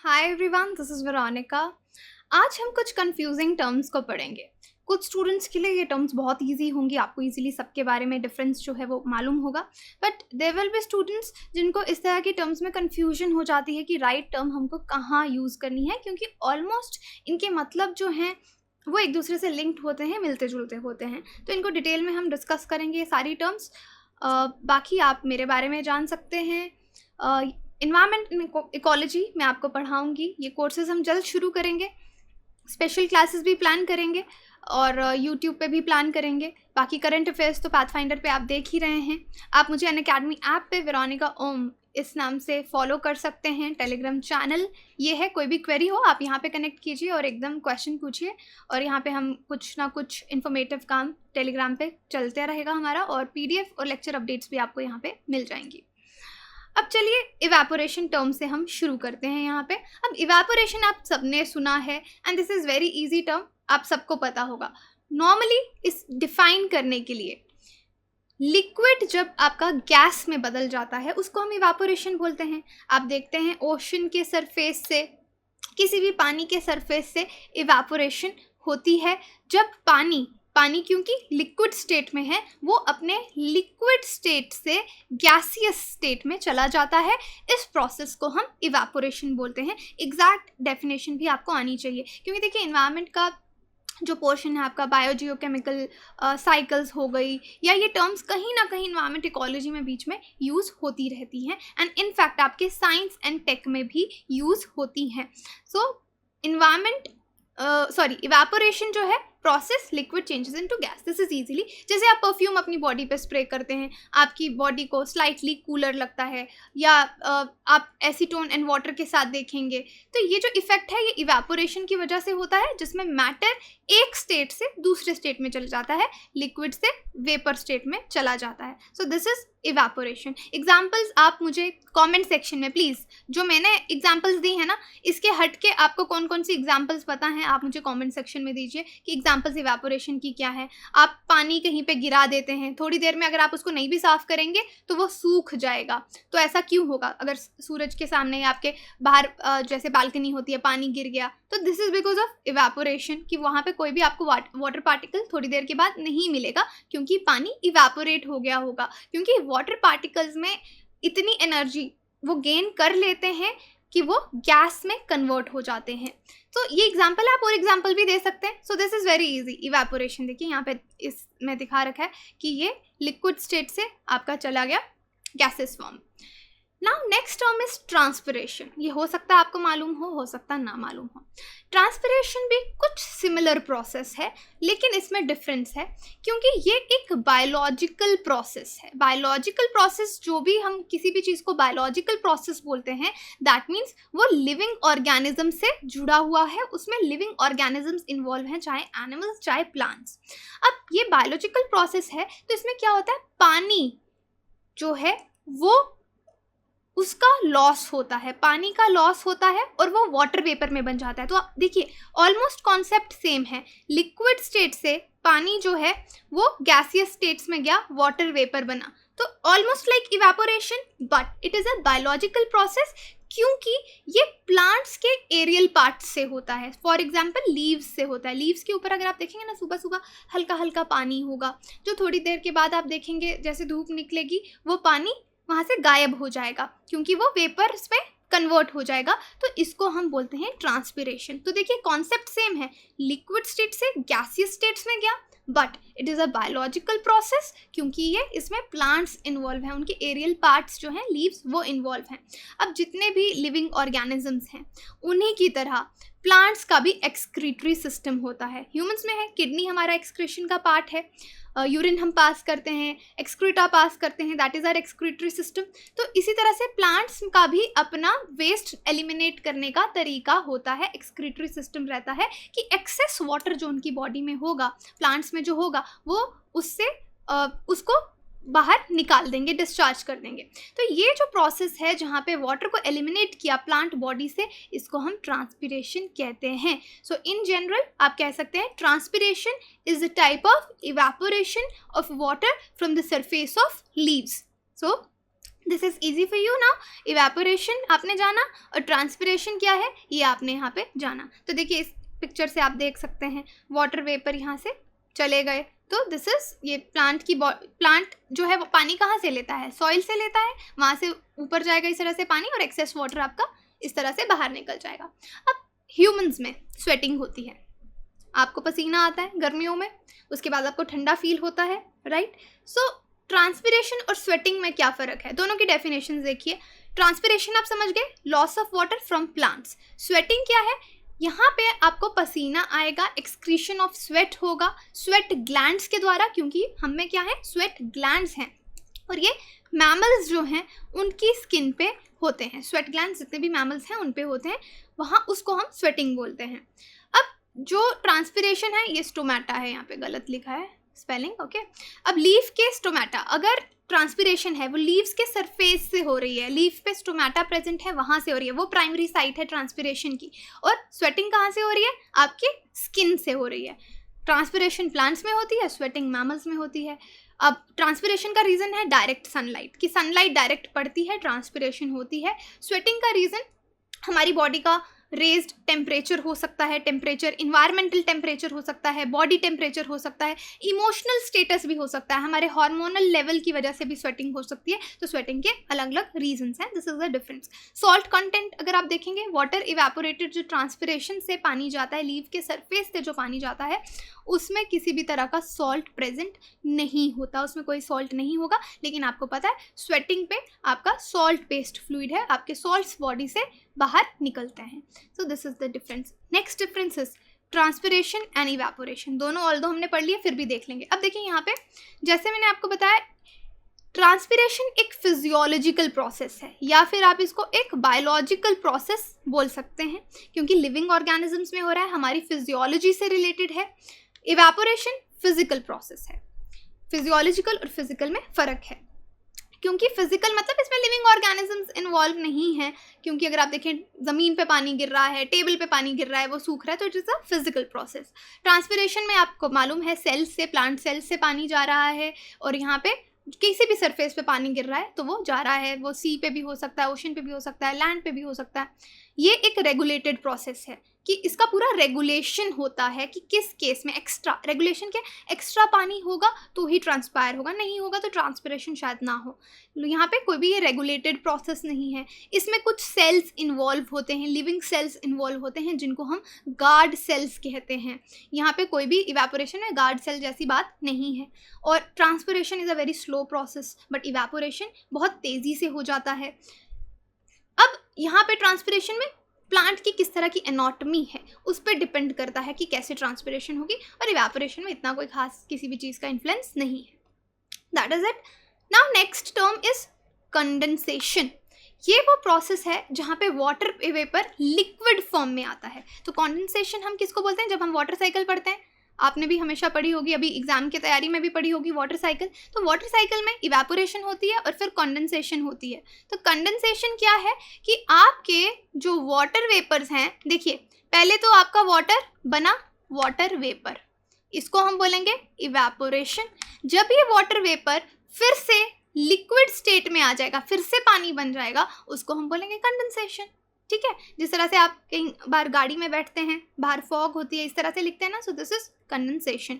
Hi everyone, this is Veronica. आज हम कुछ कंफ्यूजिंग टर्म्स को पढ़ेंगे। कुछ स्टूडेंट्स के लिए ये टर्म्स बहुत इजी होंगी, आपको इजीली सबके बारे में डिफरेंस जो है वो मालूम होगा। But there will be students जिनको इस तरह की टर्म्स में कंफ्यूजन हो जाती है कि राइट टर्म हमको कहाँ यूज़ करनी है, क्योंकि ऑलमोस्ट इनके मतलब जो हैं वो एक दूसरे से लिंक्ड होते हैं, मिलते जुलते होते हैं। तो इनको डिटेल में हम डिस्कस करेंगे ये सारी टर्म्स। बाकी आप मेरे बारे में जान सकते हैं। इन्वायरमेंट इकोलॉजी मैं आपको पढ़ाऊंगी। ये कोर्सेज हम जल्द शुरू करेंगे। स्पेशल क्लासेस भी प्लान करेंगे और यूट्यूब पे भी प्लान करेंगे। बाकी करंट अफेयर्स तो पाथफाइंडर पे आप देख ही रहे हैं। आप मुझे अनअकैडमी ऐप पे वेरोनिका ओम इस नाम से फॉलो कर सकते हैं। टेलीग्राम चैनल ये है। कोई भी क्वेरी हो आप यहाँ पे कनेक्ट कीजिए और एकदम क्वेश्चन पूछिए, और यहाँ पे हम कुछ ना कुछ इन्फॉर्मेटिव काम टेलीग्राम पे चलते रहेगा हमारा, और पीडीएफ और लेक्चर अपडेट्स भी आपको यहाँ पे मिल जाएंगी। अब चलिए इवेपोरेशन टर्म से हम शुरू करते हैं यहाँ पे। अब इवेपोरेशन आप सबने सुना है and this is very easy term, आप सबको पता होगा। नॉर्मली इस डिफाइन करने के लिए लिक्विड जब आपका गैस में बदल जाता है उसको हम इवेपोरेशन बोलते हैं। आप देखते हैं ओशन के सरफेस से, किसी भी पानी के सरफेस से इवेपोरेशन होती है। जब पानी क्योंकि लिक्विड स्टेट में है, वो अपने लिक्विड स्टेट से गैसियस स्टेट में चला जाता है। इस प्रोसेस को हम इवेपोरेशन बोलते हैं। एग्जैक्ट डेफिनेशन भी आपको आनी चाहिए, क्योंकि देखिए इन्वायरमेंट का जो पोर्शन है आपका बायोजियोकेमिकल साइकिल्स हो गई, या ये टर्म्स कहीं ना कहीं इन्वायरमेंट इकोलॉजी में बीच में यूज़ होती रहती हैं, एंड इनफैक्ट आपके साइंस एंड टेक में भी यूज़ होती हैं। सो इवेपोरेशन जो है process liquid changes into gas. This is easily, जैसे आप परफ्यूम अपनी बॉडी पे स्प्रे करते हैं, आपकी बॉडी को स्लाइटली कूलर लगता है, या आप एसीटोन एंड वाटर के साथ देखेंगे। तो ये जो इफेक्ट है ये इवेपोरेशन की वजह से होता है, जिसमें मैटर एक स्टेट से दूसरे स्टेट में चला जाता है, लिक्विड से वेपर स्टेट में चला जाता है। So this is evaporation. Examples आप मुझे कमेंट सेक्शन में प्लीज़, जो मैंने एग्जाम्पल्स दी है ना, इसके हट के आपको कौन कौन सी एग्जाम्पल्स पता हैं आप मुझे कमेंट सेक्शन में दीजिए कि एग्जाम्पल्स इवेपोरेशन की क्या है। आप पानी कहीं पे गिरा देते हैं, थोड़ी देर में अगर आप उसको नहीं भी साफ़ करेंगे तो वो सूख जाएगा। तो ऐसा क्यों होगा? अगर सूरज के सामने आपके बाहर जैसे बालकनी होती है, पानी गिर गया, तो this is because of evaporation, कि वहाँ पे कोई भी आपको वाटर पार्टिकल थोड़ी देर के बाद नहीं मिलेगा, क्योंकि पानी इवेपोरेट हो गया होगा। क्योंकि वाटर पार्टिकल्स में इतनी एनर्जी वो गेन कर लेते हैं कि वो गैस में कन्वर्ट हो जाते हैं। तो ये एग्जाम्पल आप और एग्जाम्पल भी दे सकते हैं। So this is very easy. Evaporation देखिए यहाँ पे इसमें दिखा रखा है कि ये लिक्विड स्टेट से आपका चला गया gases form. Now next term is transpiration. ये हो सकता है आपको मालूम हो सकता है ना मालूम हो। ट्रांसपिरेशन भी कुछ सिमिलर प्रोसेस है, लेकिन इसमें डिफरेंस है, क्योंकि ये एक बायोलॉजिकल प्रोसेस है। बायोलॉजिकल प्रोसेस, जो भी हम किसी भी चीज़ को बायोलॉजिकल प्रोसेस बोलते हैं, दैट मीन्स वो लिविंग ऑर्गेनिज्म से जुड़ा हुआ है, उसमें लिविंग ऑर्गेनिजम्स इन्वॉल्व हैं, चाहे एनिमल्स चाहे प्लांट्स। अब ये बायोलॉजिकल प्रोसेस है, तो इसमें क्या होता है, पानी जो है वो उसका लॉस होता है, पानी का लॉस होता है और वो वाटर वेपर में बन जाता है। तो आप देखिए ऑलमोस्ट कॉन्सेप्ट सेम है। लिक्विड स्टेट से पानी जो है वो गैसियस स्टेट्स में गया, वाटर वेपर बना। तो almost like evaporation, but it is a biological process, क्योंकि ये प्लांट्स के एरियल पार्ट से होता है। फॉर एग्जाम्पल लीव्स से होता है। लीव्स के ऊपर अगर आप देखेंगे ना, सुबह सुबह हल्का हल्का पानी होगा, जो थोड़ी देर के बाद आप देखेंगे जैसे धूप निकलेगी वो पानी वहाँ से गायब हो जाएगा, क्योंकि वो वेपर्स में कन्वर्ट हो जाएगा। तो इसको हम बोलते हैं ट्रांसपिरेशन। तो देखिए कॉन्सेप्ट सेम है, लिक्विड स्टेट से गैसियस स्टेट्स में गया, but it is a biological process, क्योंकि ये इसमें प्लांट्स इन्वॉल्व हैं, उनके एरियल पार्ट्स जो हैं लीव्स वो इन्वॉल्व हैं। अब जितने भी लिविंग ऑर्गेनिजम्स हैं उन्हीं की तरह प्लांट्स का भी एक्सक्रीटरी सिस्टम होता है। ह्यूमंस में है, किडनी हमारा एक्सक्रीशन का पार्ट है, यूरिन हम पास करते हैं, एक्सक्रीटा पास करते हैं, that is our excretory system. तो इसी तरह से प्लांट्स का भी अपना वेस्ट एलिमिनेट करने का तरीका होता है, एक्सक्रीटरी सिस्टम रहता है, कि एक्सेस वाटर जो उनकी बॉडी में होगा, प्लांट्स में जो होगा, वो उससे उसको बाहर निकाल देंगे, डिस्चार्ज कर देंगे। तो ये जो प्रोसेस है जहाँ पे वाटर को एलिमिनेट किया प्लांट बॉडी से, इसको हम ट्रांसपिरेशन कहते हैं। सो इन जनरल आप कह सकते हैं transpiration is a type of evaporation of water from the surface of leaves. So this is easy for you now. Evaporation आपने जाना और ट्रांसपिरेशन क्या है ये आपने यहाँ पे जाना। तो देखिए इस पिक्चर से आप देख सकते हैं वाटर वेपर यहाँ से चले गए। तो दिस इज ये प्लांट जो है वो पानी कहाँ से लेता है, सॉइल से लेता है, वहाँ से ऊपर जाएगा इस तरह से पानी और एक्सेस वाटर आपका इस तरह से बाहर निकल जाएगा। अब ह्यूमंस में स्वेटिंग होती है, आपको पसीना आता है गर्मियों में, उसके बाद आपको ठंडा फील होता है, राइट। सो ट्रांसपिरेशन और स्वेटिंग में क्या फ़र्क है, दोनों की डेफिनेशन देखिए। ट्रांसपिरेशन आप समझ गए, loss of water from plants. Sweating क्या है, यहाँ पे आपको पसीना आएगा, एक्सक्रीशन ऑफ स्वेट होगा स्वेट ग्लैंड्स के द्वारा, क्योंकि हम में क्या है, स्वेट ग्लैंड्स हैं और ये मैमल्स जो हैं उनकी स्किन पे होते हैं। स्वेट ग्लैंड्स जितने भी मैमल्स हैं उन पे होते हैं, वहाँ उसको हम स्वेटिंग बोलते हैं। अब जो ट्रांसपिरेशन है ये स्टोमेटा है, यहाँ पे गलत लिखा है स्पेलिंग, ओके। अब लीफ के स्टोमेटा, अगर ट्रांसपिरेशन है वो लीव्स के सरफेस से हो रही है, लीफ पे स्टोमेटा प्रेजेंट है वहाँ से हो रही है, वो प्राइमरी साइट है ट्रांसपिरेशन की। और स्वेटिंग कहाँ से हो रही है, आपकी स्किन से हो रही है। ट्रांसपिरेशन प्लांट्स में होती है, स्वेटिंग मैमल्स में होती है। अब ट्रांसपिरेशन का रीज़न है डायरेक्ट सनलाइट, कि सनलाइट डायरेक्ट पड़ती है, ट्रांसपिरेशन होती है। स्वेटिंग का रीज़न हमारी बॉडी का रेज्ड टेम्परेचर हो सकता है, टेम्परेचर इन्वायरमेंटल टेम्परेचर हो सकता है, बॉडी टेम्परेचर हो सकता है, इमोशनल स्टेटस भी हो सकता है, हमारे हार्मोनल लेवल की वजह से भी स्वेटिंग हो सकती है। तो स्वेटिंग के अलग अलग रीजंस हैं, this is the difference. Salt content अगर आप देखेंगे, वाटर इवेपोरेटेड जो ट्रांसपिरेशन से पानी जाता है, लीव के सरफेस से जो पानी जाता है उसमें किसी भी तरह का सॉल्ट प्रेजेंट नहीं होता, उसमें कोई सॉल्ट नहीं होगा। लेकिन आपको पता है स्वेटिंग पे आपका सॉल्ट बेस्ड फ्लूइड है, आपके सॉल्ट्स बॉडी से बाहर निकलते हैं। So this is the difference. Next difference is transpiration and evaporation. दोनों ऑल्दो हमने पढ़ लिए फिर भी देख लेंगे। अब देखिए यहाँ पे जैसे मैंने आपको बताया, ट्रांसपिरेशन एक फिजियोलॉजिकल प्रोसेस है या फिर आप इसको एक बायोलॉजिकल प्रोसेस बोल सकते हैं, क्योंकि लिविंग ऑर्गेनिजम्स में हो रहा है, हमारी फिजियोलॉजी से रिलेटेड है। इवेपोरेशन फिजिकल प्रोसेस है, फिजियोलॉजिकल और फिजिकल में फ़र्क है, क्योंकि फिजिकल मतलब इसमें लिविंग ऑर्गेनिजम्स इन्वॉल्व नहीं है। क्योंकि अगर आप देखें ज़मीन पे पानी गिर रहा है, टेबल पे पानी गिर रहा है, वो सूख रहा है, तो it is a physical process. Transpiration में आपको मालूम है सेल्स से, प्लांट सेल्स से पानी जा रहा है और यहाँ पे किसी भी सरफेस पे पानी गिर रहा है तो वो जा रहा है, वो सी पे भी हो सकता है, ओशन पे भी हो सकता है, लैंड पे भी हो सकता है। ये एक रेगुलेटेड प्रोसेस है कि इसका पूरा रेगुलेशन होता है कि किस केस में एक्स्ट्रा रेगुलेशन के एक्स्ट्रा पानी होगा तो ही ट्रांसपायर होगा, नहीं होगा तो ट्रांसपिरेशन शायद ना हो। यहाँ पे कोई भी ये रेगुलेटेड प्रोसेस नहीं है। इसमें कुछ सेल्स इन्वॉल्व होते हैं, लिविंग सेल्स इन्वॉल्व होते हैं जिनको हम गार्ड सेल्स कहते हैं। यहाँ पे कोई भी इवेपोरेशन में गार्ड सेल जैसी बात नहीं है। और transpiration is a very slow process, but evaporation बहुत तेज़ी से हो जाता है। अब यहाँ पे ट्रांसपिरेशन में प्लांट की किस तरह की एनाटॉमी है उस पर डिपेंड करता है कि कैसे ट्रांसपिरेशन होगी, और इवेपोरेशन में इतना कोई खास किसी भी चीज़ का इन्फ्लुएंस नहीं है। That is it. Now next term is condensation. ये वो प्रोसेस है जहाँ पे वाटर वेपर लिक्विड फॉर्म में आता है। तो कंडेंसेशन हम किसको बोलते हैं, जब हम वाटर साइकिल पढ़ते हैं, आपने भी हमेशा पढ़ी होगी, अभी एग्जाम की तैयारी में भी पढ़ी होगी वाटर साइकिल। तो वाटर साइकिल में इवेपोरेशन होती है और फिर कंडेंसेशन होती है। तो कंडेंसेशन क्या है कि आपके जो वाटर वेपर्स हैं, देखिए पहले तो आपका वाटर बना वाटर वेपर, इसको हम बोलेंगे इवेपोरेशन। जब ये वाटर वेपर फिर से लिक्विड स्टेट में आ जाएगा, फिर से पानी बन जाएगा, उसको हम बोलेंगे कंडेंसेशन। ठीक है, जिस तरह से आप कहीं बाहर गाड़ी में बैठते हैं, बाहर फॉग होती है, इस तरह से लिखते हैं ना, सो दिस इज कंडेंसेशन।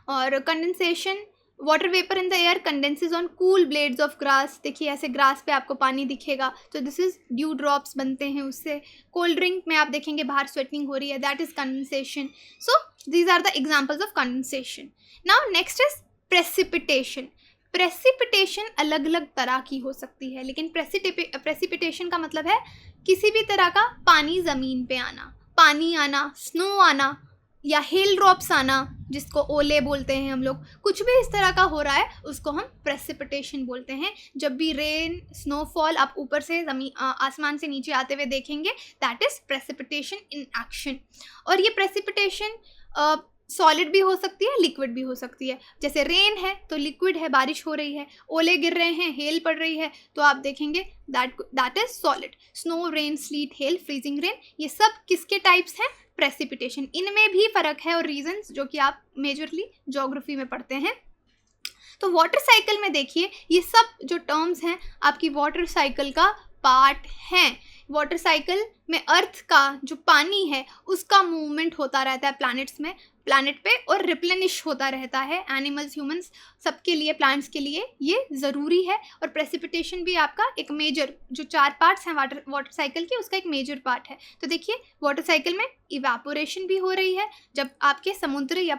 और condensation, water vapour in the air condenses on cool blades of grass. देखिए ऐसे ग्रास पे आपको पानी दिखेगा तो दिस इज ड्यू ड्रॉप्स बनते हैं उससे। कोल्ड ड्रिंक में आप देखेंगे बाहर स्वेटिंग हो रही है, that is condensation. So these are the examples of condensation. Now next is precipitation. Precipitation अलग अलग तरह की हो सकती है, लेकिन प्रेसिपिटेशन का मतलब है किसी भी तरह का पानी ज़मीन पे आना, पानी आना, स्नो आना या हेल ड्रॉप्स आना, जिसको ओले बोलते हैं हम लोग, कुछ भी इस तरह का हो रहा है उसको हम प्रेसिपिटेशन बोलते हैं। जब भी रेन, स्नोफॉल आप ऊपर से आसमान से नीचे आते हुए देखेंगे, that is precipitation in action. और ये प्रेसिपिटेशन सॉलिड भी हो सकती है, लिक्विड भी हो सकती है। जैसे रेन है तो लिक्विड है, बारिश हो रही है, ओले गिर रहे हैं, हेल पड़ रही है, तो आप देखेंगे that is solid. Snow, rain, slit, hello, freezing rain, ये सब किसके टाइप्स हैं, प्रेसिपिटेशन। इनमें भी फ़र्क है और रीजंस जो कि आप मेजरली ज्योग्राफी में पढ़ते हैं। तो वाटर साइकिल में देखिए ये सब जो टर्म्स हैं आपकी वाटर साइकिल का पार्ट हैं। वाटर साइकिल में अर्थ का जो पानी है उसका मूवमेंट होता रहता है प्लैनेट पे और रिप्लेनिश होता रहता है। एनिमल्स, ह्यूमंस, सबके लिए, प्लांट्स के लिए ये ज़रूरी है। और प्रेसिपिटेशन भी आपका एक मेजर, जो 4 पार्ट्स हैं वाटर साइकिल के, उसका एक मेजर पार्ट है। तो देखिए वाटर साइकिल में इवेपोरेशन भी हो रही है, जब आपके समुद्र या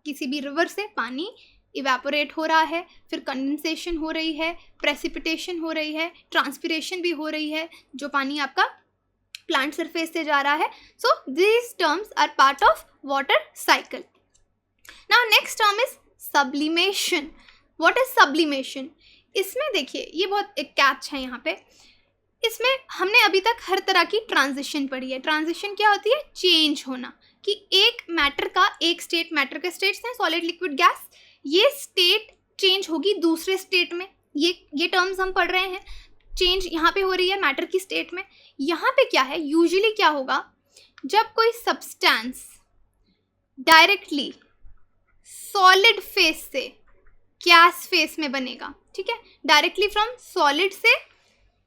किसी भी रिवर से पानी इवेपोरेट हो रहा है, फिर कंडेंसेशन हो रही है, प्रेसिपिटेशन हो रही है, ट्रांसपिरेशन भी हो रही है, जो पानी आपका प्लांट सरफेस से जा रहा है। So these terms are part of water cycle. Now next term is sublimation. What is sublimation? इसमें देखिए ये बहुत एक कैच है यहाँ पे। इसमें हमने अभी तक हर तरह की ट्रांजिशन पढ़ी है। ट्रांजिशन क्या होती है? चेंज होना, कि एक मैटर का एक स्टेट, मैटर के स्टेट्स हैं सॉलिड, लिक्विड, गैस, ये स्टेट चेंज होगी दूसरे स्टेट में। ये टर्म्स हम पढ़ रहे हैं। चेंज यहाँ पे हो रही है मैटर की स्टेट में। यहाँ पे क्या है, यूजुअली क्या होगा, जब कोई सब्सटेंस डायरेक्टली सॉलिड फेस से गैस फेस में बनेगा, ठीक है, डायरेक्टली फ्रॉम सॉलिड से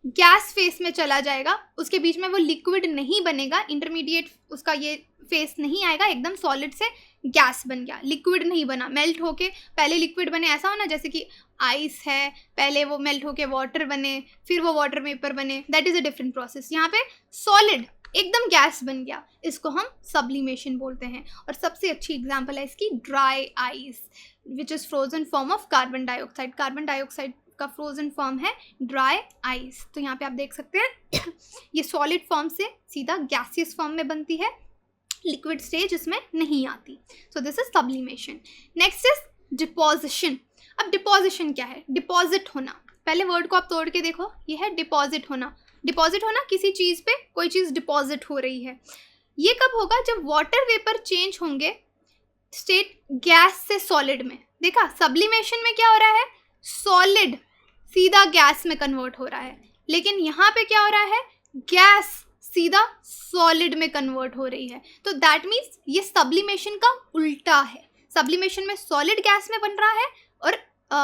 गैस फेस में चला जाएगा, उसके बीच में वो लिक्विड नहीं बनेगा, इंटरमीडिएट उसका ये फेस नहीं आएगा, एकदम सॉलिड से गैस बन गया, लिक्विड नहीं बना, मेल्ट होके पहले लिक्विड बने, ऐसा होना जैसे कि आइस है, पहले वो मेल्ट होके वाटर बने, फिर वो वाटर वेपर बने, that is a different process. यहाँ पे सॉलिड एकदम गैस बन गया, इसको हम सब्लिमेशन बोलते हैं। और सबसे अच्छी एग्जांपल है इसकी dry ice, which is frozen form of carbon dioxide. Carbon dioxide का फ्रोजन फॉर्म है ड्राई आइस। तो यहाँ पे आप देख सकते हैं ये सॉलिड फॉर्म से सीधा गैसियस फॉर्म में बनती है, लिक्विड स्टेज इसमें नहीं आती। So this is sublimation. Next is deposition. अब डिपोजिशन क्या है? डिपॉजिट होना। पहले वर्ड को आप तोड़ के देखो, ये है डिपॉजिट होना। डिपॉजिट होना, किसी चीज़ पे कोई चीज़ डिपॉजिट हो रही है। ये कब होगा? जब वाटर वेपर चेंज होंगे स्टेट गैस से सॉलिड में। देखा, सब्लिमेशन में क्या हो रहा है, सॉलिड सीधा गैस में कन्वर्ट हो रहा है, लेकिन यहाँ पे क्या हो रहा है, गैस सीधा सॉलिड में कन्वर्ट हो रही है। तो दैट मीन्स ये सब्लिमेशन का उल्टा है। सब्लिमेशन में सॉलिड गैस में बन रहा है और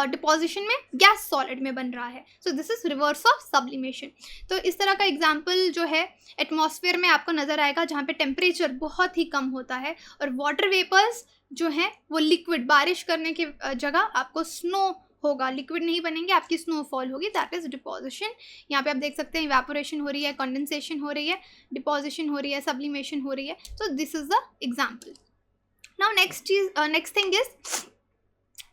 डिपोजिशन में गैस सॉलिड में बन रहा है। So this is reverse of sublimation. तो इस तरह का एग्जाम्पल जो है एटमॉस्फेयर में आपको नज़र आएगा, जहाँ पे टेम्परेचर बहुत ही कम होता है और वाटर वेपर्स जो हैं वो लिक्विड, बारिश करने की जगह आपको स्नो होगा, लिक्विड नहीं बनेंगे, आपकी स्नोफॉल होगी, दैट इज डिपोजिशन। यहाँ पे आप देख सकते हैं इवेपोरेशन हो रही है, कंडेंसेशन हो रही है, डिपोजिशन हो रही है, सब्लिमेशन हो रही है। So this is the example. Now next thing is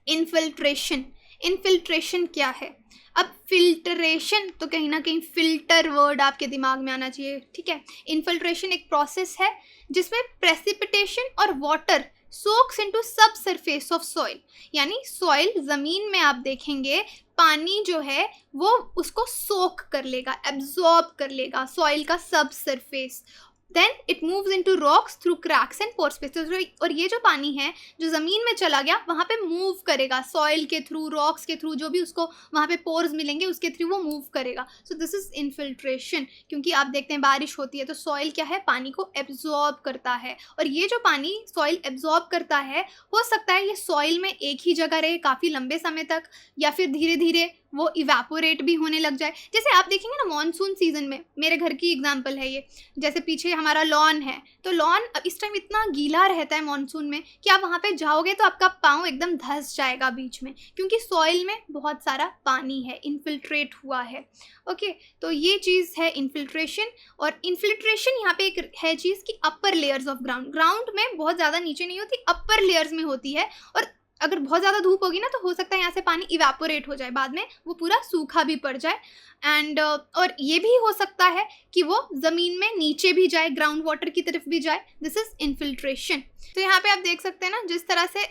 infiltration. Infiltration क्या है? अब फिल्टरेशन तो कहीं ना कहीं फिल्टर वर्ड आपके दिमाग में आना चाहिए, ठीक है। इनफिल्ट्रेशन एक प्रोसेस है जिसमें प्रेसिपिटेशन और वाटर सोक्स इनटू सब सरफेस ऑफ सॉइल, यानी सॉइल, ज़मीन में आप देखेंगे पानी जो है वो उसको सोक कर लेगा, एब्जॉर्ब कर लेगा सॉइल का subsurface, then it moves into rocks through cracks and pore spaces. और ये जो पानी है जो ज़मीन में चला गया वहाँ पे मूव करेगा सॉइल के थ्रू, रॉक्स के थ्रू, जो भी उसको वहाँ पे पोर्स मिलेंगे उसके थ्रू वो मूव करेगा। So this is infiltration. क्योंकि आप देखते हैं बारिश होती है तो सॉइल क्या है, पानी को एब्जॉर्ब करता है, और ये जो पानी सॉइल एब्जॉर्ब करता है हो सकता है ये सॉइल में एक ही जगह रहे काफ़ी लंबे समय तक, या फिर धीरे धीरे वो इवेपोरेट भी होने लग जाए। जैसे आप देखेंगे ना मॉनसून सीजन में, मेरे घर की एग्जांपल है ये, जैसे पीछे हमारा लॉन है, तो लॉन इस टाइम इतना गीला रहता है मॉनसून में कि आप वहाँ पे जाओगे तो आपका पाँव एकदम धंस जाएगा बीच में, क्योंकि सॉइल में बहुत सारा पानी है, इन्फिल्ट्रेट हुआ है। ओके, तो ये चीज़ है इन्फिल्ट्रेशन। और इन्फिल्ट्रेशन यहाँ पे एक है चीज़ कि अपर लेयर्स ऑफ ग्राउंड में बहुत ज़्यादा नीचे नहीं होती, अपर लेयर्स में होती है, और अगर बहुत ज़्यादा धूप होगी ना तो हो सकता है यहाँ से पानी इवेपोरेट हो जाए, बाद में वो पूरा सूखा भी पड़ जाए। एंड और ये भी हो सकता है कि वो ज़मीन में नीचे भी जाए, ग्राउंड वाटर की तरफ भी जाए। This is infiltration. तो यहाँ पे आप देख सकते हैं ना, जिस तरह से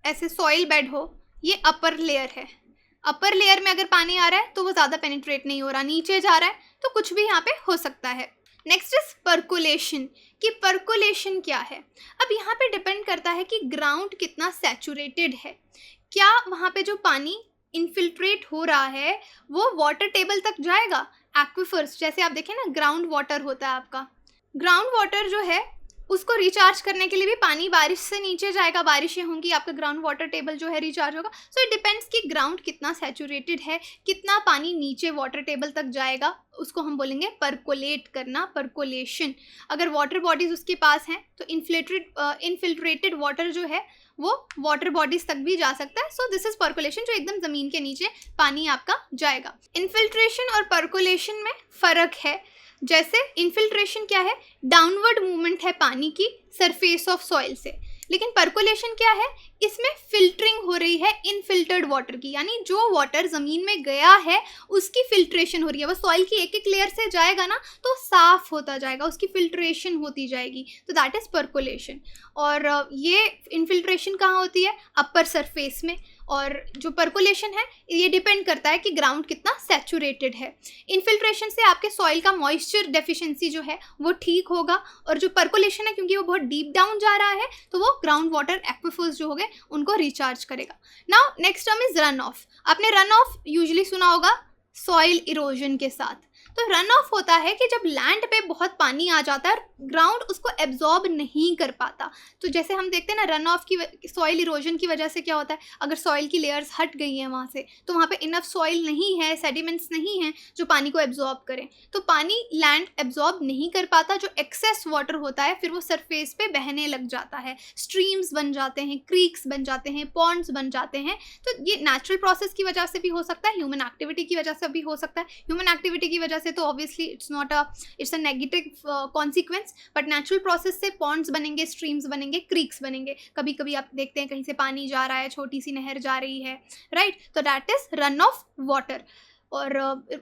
ऐसे सॉइल बेड हो, ये अपर लेयर है, अपर लेयर में अगर पानी आ रहा है तो वो ज़्यादा पेनिट्रेट नहीं हो रहा, नीचे जा रहा है तो कुछ भी यहाँ पे हो सकता है। नेक्स्ट इज पर्कुलेशन, कि पर्कुलेशन क्या है। अब यहाँ पे डिपेंड करता है कि ग्राउंड कितना सैचुरेटेड है, क्या वहाँ पे जो पानी इन्फिल्ट्रेट हो रहा है वो वाटर टेबल तक जाएगा। एक्विफर्स, जैसे आप देखें ना, ग्राउंड वाटर होता है आपका, ग्राउंड वाटर जो है उसको रिचार्ज करने के लिए भी पानी बारिश से नीचे जाएगा, बारिशें होंगी, आपका ग्राउंड वाटर टेबल जो है रिचार्ज होगा. सो इट डिपेंड्स कि ग्राउंड कितना सैचुरेटेड है, कितना पानी नीचे वाटर टेबल तक जाएगा, उसको हम बोलेंगे परकोलेट करना, परकोलेशन. अगर वाटर बॉडीज उसके पास हैं तो इनफिल्ट्रेटेड वाटर जो है वो वाटर बॉडीज तक भी जा सकता है. सो दिस इज परकोलेशन, जो एकदम ज़मीन के नीचे पानी आपका जाएगा. इनफिल्ट्रेशन और परकोलेशन में फ़र्क है. जैसे इनफिल्ट्रेशन क्या है, डाउनवर्ड मूवमेंट है पानी की सरफेस ऑफ सॉइल से, लेकिन परकोलेशन क्या है, इसमें फिल्टरिंग हो रही है इनफिल्टर्ड वाटर की, यानी जो वाटर ज़मीन में गया है उसकी फिल्ट्रेशन हो रही है. वो सॉइल की एक एक लेयर से जाएगा ना तो साफ़ होता जाएगा, उसकी फिल्ट्रेशन होती जाएगी. तो दैट इज़ परकोलेशन. और ये इनफिल्ट्रेशन कहाँ होती है, अपर सरफेस में. और जो परकोलेशन है ये डिपेंड करता है कि ग्राउंड कितना सैचुरेटेड है. इनफिल्ट्रेशन से आपके सॉइल का मॉइस्चर डेफिशिएंसी जो है वो ठीक होगा, और जो परकोलेशन है क्योंकि वो बहुत डीप डाउन जा रहा है तो वो ग्राउंड वाटर एक्विफर्स जो हो गए उनको रिचार्ज करेगा. Now next term is run of. आपने रन ऑफ यूजुअली सुना होगा सॉइल इरोजन के साथ. तो रन ऑफ होता है कि जब लैंड पे बहुत पानी आ जाता है और ग्राउंड उसको एब्जॉर्ब नहीं कर पाता. तो जैसे हम देखते हैं ना, रन ऑफ की सॉइल इरोजन की वजह से क्या होता है, अगर सॉइल की लेयर्स हट गई हैं वहाँ से तो वहाँ पे इनफ सॉइल नहीं है, सेडिमेंट्स नहीं हैं जो पानी को एब्जॉर्ब करें, तो पानी लैंड एब्जॉर्ब नहीं कर पाता. जो एक्सेस वाटर होता है फिर वो सरफेस पे बहने लग जाता है, स्ट्रीम्स बन जाते हैं, क्रीक्स बन जाते हैं, पॉन्ड्स बन जाते हैं. तो ये नेचुरल प्रोसेस की वजह से भी हो सकता है, ह्यूमन एक्टिविटी की वजह से भी हो सकता है. ह्यूमन एक्टिविटी की वजह से तो obviously it's a negative consequence, but natural process से पॉन्ड्स बनेंगे, स्ट्रीम्स बनेंगे, क्रीक्स बनेंगे. कभी कभी आप देखते हैं कहीं से पानी जा रहा है, छोटी सी नहर जा रही है, राइट. तो that is run of water. और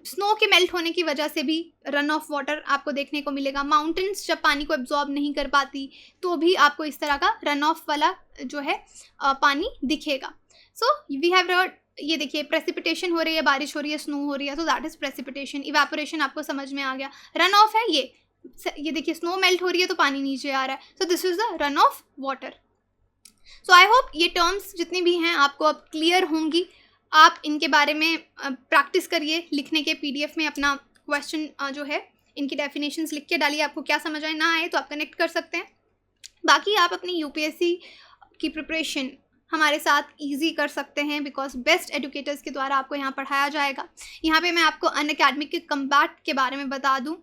स्नो के मेल्ट होने की वजह से भी रन ऑफ वाटर आपको देखने को मिलेगा. माउंटेन्स जब पानी को एब्जॉर्ब नहीं कर पाती तो भी आपको इस तरह का रन ऑफ वाला जो है पानी दिखेगा. सो वी हैव ये देखिए प्रेसिपिटेशन हो रही है, बारिश हो रही है, स्नो हो रही है, तो दैट इज प्रेसिपिटेशन. इवेपोरेशन आपको समझ में आ गया. रन ऑफ है ये देखिए स्नो मेल्ट हो रही है तो पानी नीचे आ रहा है. So this is the run of water. So I hope ये टर्म्स जितनी भी हैं आपको अब क्लियर होंगी. आप इनके बारे में प्रैक्टिस करिए, लिखने के PDF में अपना क्वेश्चन जो है इनकी डेफिनेशंस लिख के डालिए. आपको क्या समझ आए ना आए तो आप कनेक्ट कर सकते हैं. बाकी आप अपनी UPSC की प्रिपरेशन हमारे साथ इजी कर सकते हैं, बिकॉज बेस्ट एडुकेटर्स के द्वारा आपको यहाँ पढ़ाया जाएगा. यहाँ पे मैं आपको अनअकैडमी के कम्बैट के बारे में बता दूँ.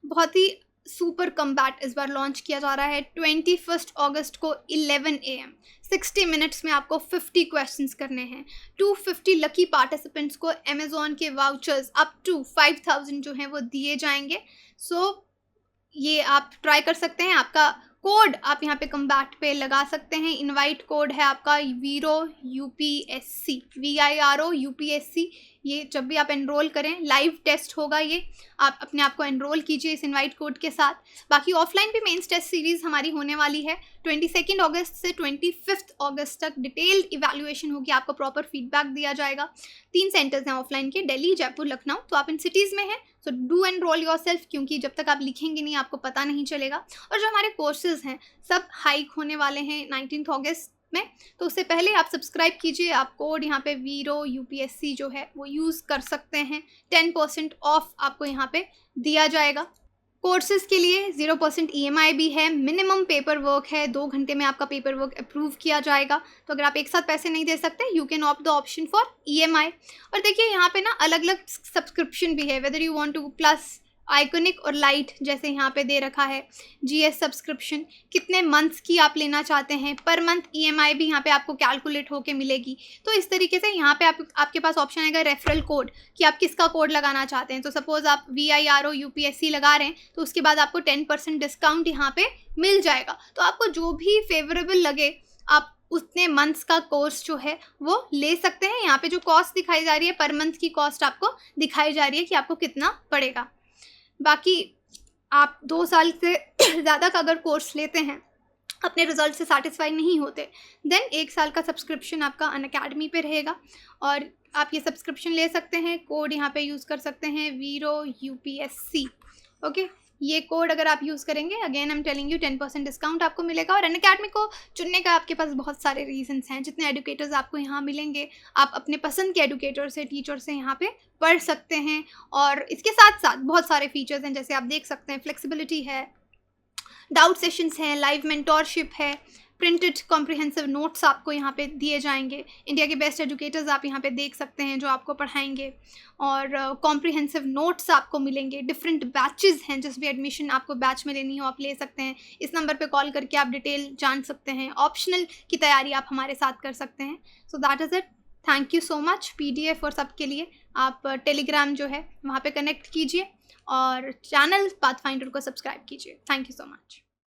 बहुत ही सुपर कम्बैट इस बार लॉन्च किया जा रहा है 21 अगस्त को 11 AM. 60 मिनट्स में आपको 50 क्वेश्चंस करने हैं. 250 लकी पार्टिसिपेंट्स को अमेजोन के वाउचर्स अप टू 5000 जो हैं वो दिए जाएंगे. सो ये आप ट्राई कर सकते हैं. आपका कोड आप यहाँ पे कम्बैट पे लगा सकते हैं. इनवाइट कोड है आपका वीरो UPSC, VIRO UPSC. ये जब भी आप एनरोल करें, लाइव टेस्ट होगा ये, आप अपने आप को एनरोल कीजिए इस इनवाइट कोड के साथ. बाकी ऑफलाइन भी मेंस टेस्ट सीरीज़ हमारी होने वाली है. 22 अगस्त से 25 अगस्त तक डिटेल्ड इवैल्यूएशन होगी, आपको प्रॉपर फीडबैक दिया जाएगा. 3 सेंटर्स हैं ऑफलाइन के, दिल्ली, जयपुर, लखनऊ. तो आप इन सिटीज़ में हैं, सो डू एनरोल योरसेल्फ, क्योंकि जब तक आप लिखेंगे नहीं आपको पता नहीं चलेगा. और जो हमारे कोर्सेज़ हैं सब हाइक होने वाले हैं 19 अगस्त में, तो उससे पहले आप सब्सक्राइब कीजिए. आप कोड यहाँ पे वीरो UPSC जो है वो यूज़ कर सकते हैं. 10% ऑफ आपको यहाँ पे दिया जाएगा. कोर्सेज़ के लिए 0% EMI भी है. मिनिमम पेपर वर्क है, 2 घंटे में आपका पेपर वर्क अप्रूव किया जाएगा. तो अगर आप एक साथ पैसे नहीं दे सकते, you can opt the option for EMI. और देखिए यहाँ पे ना अलग अलग सब्सक्रिप्शन भी है, whether you want two plus, iconic और लाइट जैसे यहाँ पे दे रखा है. GS सब्सक्रिप्शन कितने मंथ्स की आप लेना चाहते हैं, पर मंथ EMI भी यहाँ पे आपको कैलकुलेट होके मिलेगी. तो इस तरीके से यहाँ पे आपके पास ऑप्शन आएगा रेफरल कोड, कि आप किसका कोड लगाना चाहते हैं. तो सपोज़ आप VIRO UPSC लगा रहे हैं तो उसके बाद आपको 10% डिस्काउंट यहाँ पे मिल जाएगा. तो आपको जो भी फेवरेबल लगे आप उतने मंथ्स का कोर्स जो है वो ले सकते हैं. यहाँ पे जो कॉस्ट दिखाई जा रही है, पर मंथ की कॉस्ट आपको दिखाई जा रही है कि आपको कितना पड़ेगा. बाकी आप 2 साल से ज़्यादा का अगर कोर्स लेते हैं, अपने रिजल्ट से सेटिस्फाई नहीं होते, देन 1 साल का सब्सक्रिप्शन आपका अनअकैडमी पे रहेगा और आप ये सब्सक्रिप्शन ले सकते हैं. कोड यहाँ पे यूज़ कर सकते हैं वीरो UPSC. ओके, ये कोड अगर आप यूज़ करेंगे, again I am telling you 10% discount आपको मिलेगा. और अनअकैडमी को चुनने का आपके पास बहुत सारे रीजंस हैं. जितने एडुकेटर्स आपको यहाँ मिलेंगे, आप अपने पसंद के एडुकेटर से, टीचर से यहाँ पे पढ़ सकते हैं. और इसके साथ साथ बहुत सारे फीचर्स हैं, जैसे आप देख सकते हैं फ्लेक्सिबिलिटी है, डाउट सेशंस हैं, लाइव मेंटोरशिप है, प्रिंटेड कॉम्प्रिहेंसिव नोट्स आपको यहाँ पे दिए जाएंगे, इंडिया के बेस्ट एजुकेटर्स आप यहाँ पे देख सकते हैं जो आपको पढ़ाएंगे, और कॉम्प्रिहेंसिव नोट्स आपको मिलेंगे। डिफरेंट बैचेस हैं, जिस भी एडमिशन आपको बैच में लेनी हो आप ले सकते हैं, इस नंबर पे कॉल करके आप डिटेल जान सकते हैं। ऑप्शनल की तैयारी आप हमारे साथ कर सकते हैं। So that is it, thank you so much. PDF और सब के लिए आप टेलीग्राम जो है वहाँ पे कनेक्ट कीजिए और चैनल पाथफाइंडर को सब्सक्राइब कीजिए। Thank you so much.